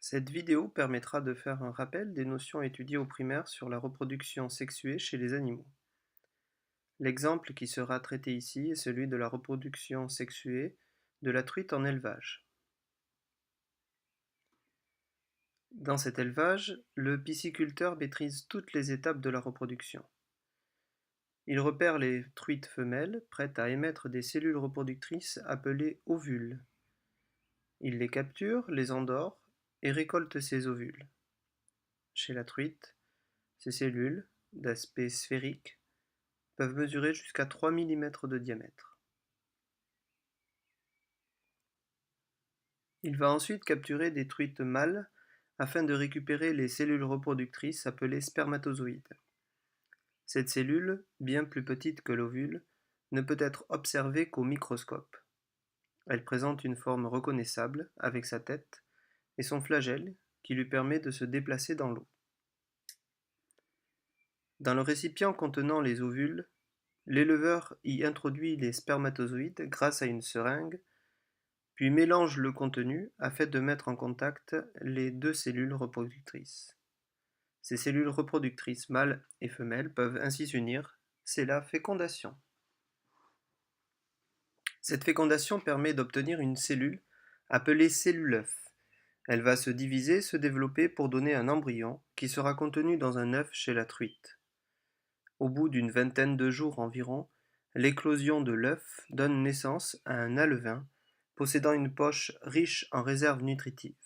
Cette vidéo permettra de faire un rappel des notions étudiées au primaire sur la reproduction sexuée chez les animaux. L'exemple qui sera traité ici est celui de la reproduction sexuée de la truite en élevage. Dans cet élevage, le pisciculteur maîtrise toutes les étapes de la reproduction. Il repère les truites femelles prêtes à émettre des cellules reproductrices appelées ovules. Il les capture, les endort et récolte ces ovules. Chez la truite, ces cellules, d'aspect sphérique, peuvent mesurer jusqu'à 3 mm de diamètre. Il va ensuite capturer des truites mâles afin de récupérer les cellules reproductrices appelées spermatozoïdes. Cette cellule, bien plus petite que l'ovule, ne peut être observée qu'au microscope. Elle présente une forme reconnaissable avec sa tête et son flagelle qui lui permet de se déplacer dans l'eau. Dans le récipient contenant les ovules, l'éleveur y introduit les spermatozoïdes grâce à une seringue, puis mélange le contenu afin de mettre en contact les deux cellules reproductrices. Ces cellules reproductrices mâles et femelles peuvent ainsi s'unir, c'est la fécondation. Cette fécondation permet d'obtenir une cellule appelée cellule œuf. Elle va se diviser, se développer pour donner un embryon qui sera contenu dans un œuf chez la truite. Au bout d'une vingtaine de jours environ, l'éclosion de l'œuf donne naissance à un alevin possédant une poche riche en réserves nutritives.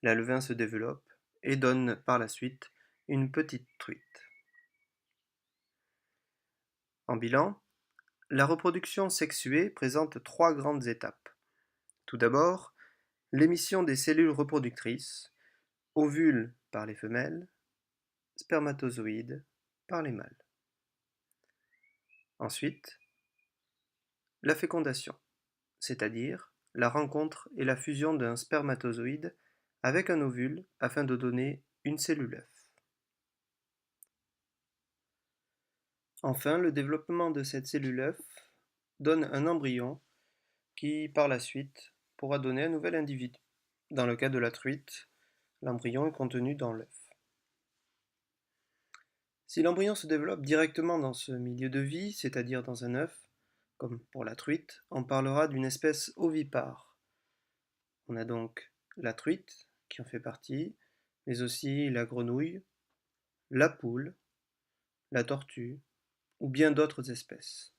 L'alevin se développe et donne par la suite une petite truite. En bilan, la reproduction sexuée présente trois grandes étapes. Tout d'abord, l'émission des cellules reproductrices, ovules par les femelles, spermatozoïdes par les mâles. Ensuite, la fécondation, c'est-à-dire la rencontre et la fusion d'un spermatozoïde avec un ovule afin de donner une cellule œuf. Enfin, le développement de cette cellule œuf donne un embryon qui, par la suite, pourra donner un nouvel individu. Dans le cas de la truite, l'embryon est contenu dans l'œuf. Si l'embryon se développe directement dans ce milieu de vie, c'est-à-dire dans un œuf, comme pour la truite, on parlera d'une espèce ovipare. On a donc la truite qui en fait partie, mais aussi la grenouille, la poule, la tortue ou bien d'autres espèces.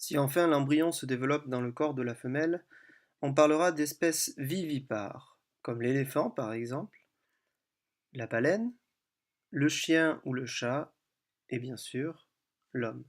Si enfin l'embryon se développe dans le corps de la femelle, on parlera d'espèces vivipares, comme l'éléphant par exemple, la baleine, le chien ou le chat, et bien sûr, l'homme.